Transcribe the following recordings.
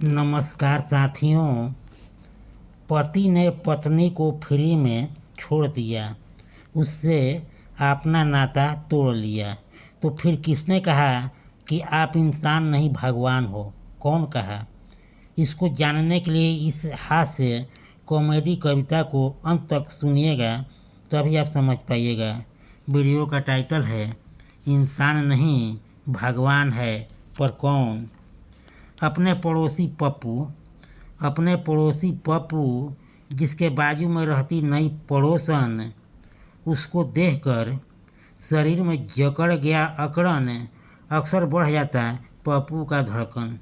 नमस्कार साथियों। पति ने पत्नी को फ्री में छोड़ दिया, उससे अपना नाता तोड़ लिया, तो फिर किसने कहा कि आप इंसान नहीं भगवान हो? कौन कहा? इसको जानने के लिए इस हास्य कॉमेडी कविता को अंत तक सुनिएगा, तभी आप समझ पाइएगा। वीडियो का टाइटल है इंसान नहीं भगवान है पर कौन। अपने पड़ोसी पप्पू जिसके बाजू में रहती नई पड़ोसन, उसको देखकर शरीर में जकड़ गया अकड़न, अक्सर बढ़ जाता पप्पू का धड़कन।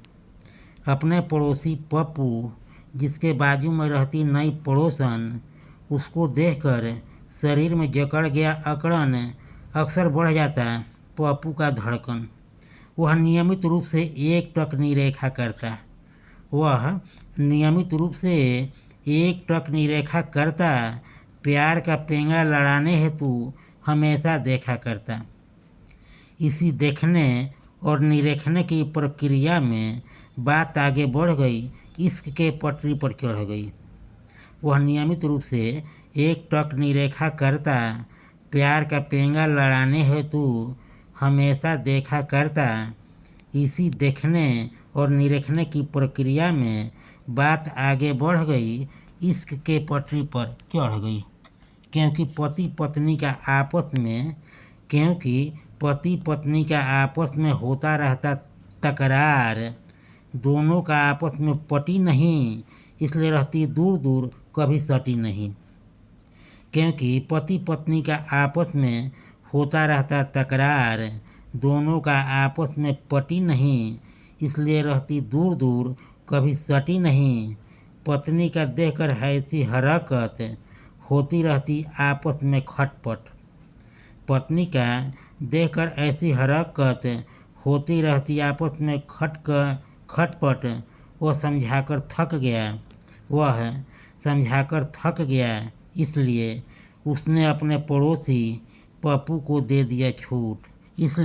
अपने पड़ोसी पप्पू जिसके बाजू में रहती नई पड़ोसन, उसको देखकर शरीर में जकड़ गया अकड़न, अक्सर बढ़ जाता पप्पू का धड़कन। वह नियमित रूप से एक टक निरेखा करता, प्यार का पेंगा लड़ाने हेतु हमेशा देखा करता। इसी देखने और निरेखने की प्रक्रिया में बात आगे बढ़ गई, इश्क के पटरी पर चढ़ गई। वह नियमित रूप से एक टक निरेखा करता, प्यार का पेंगा लड़ाने हेतु हमेशा देखा करता। इसी देखने और निरेखने की प्रक्रिया में बात आगे बढ़ गई, इश्क के पटरी पर चढ़ गई। क्योंकि पति पत्नी का आपस में होता रहता तकरार, दोनों का आपस में पटी नहीं, इसलिए रहती दूर दूर कभी सटी नहीं। क्योंकि पति पत्नी का आपस में होता रहता तकरार, दोनों का आपस में पटी नहीं, इसलिए रहती दूर दूर कभी सटी नहीं। पत्नी का देखकर ऐसी हरकत, होती रहती आपस में खटपट। पत्नी का देखकर ऐसी हरकत, होती रहती आपस में खटपट। वह समझाकर थक गया, इसलिए उसने अपने पड़ोसी पप्पू को दे दिया छूट। इसको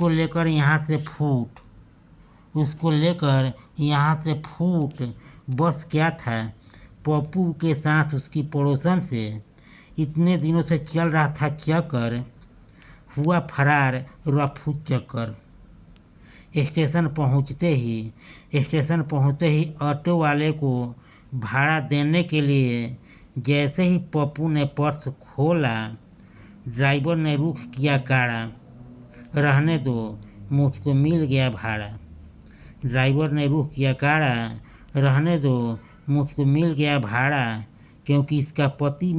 लेकर यहाँ से फूट। बस क्या था पप्पू के साथ उसकी पड़ोसन से, इतने दिनों से चल रहा था चक्कर, हुआ फरार रफू चक्कर। स्टेशन पहुँचते ही ऑटो वाले को भाड़ा देने के लिए जैसे ही पप्पू ने पर्स खोला, ड्राइवर ने रुख किया काड़ा, रहने दो मुझको मिल गया भाड़ा। ड्राइवर ने रुख किया काड़ा, रहने दो मुझको मिल गया भाड़ा। क्योंकि इसका पति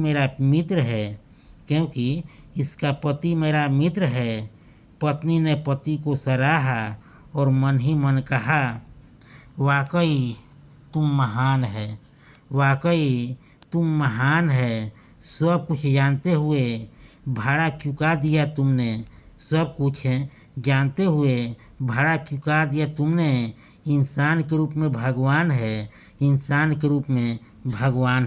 मेरा मित्र है। पत्नी ने पति को सराहा और मन ही मन कहा, वाकई तुम महान है। सब कुछ जानते हुए भाड़ा चुका दिया तुमने। इंसान के रूप में भगवान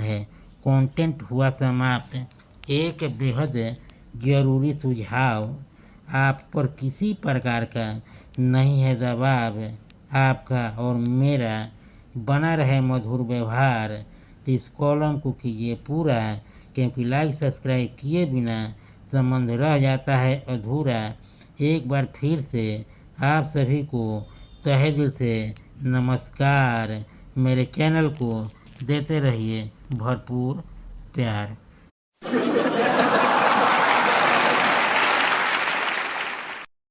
है। कंटेंट हुआ समाप्त। एक बेहद जरूरी सुझाव, आप पर किसी प्रकार का नहीं है दबाव, आपका और मेरा बना रहे मधुर व्यवहार। तो इस कॉलम को कीजिए पूरा, क्योंकि लाइक सब्सक्राइब किए बिना संबंध रह जाता है अधूरा। एक बार फिर से आप सभी को तहे दिल से नमस्कार। मेरे चैनल को देते रहिए भरपूर प्यार।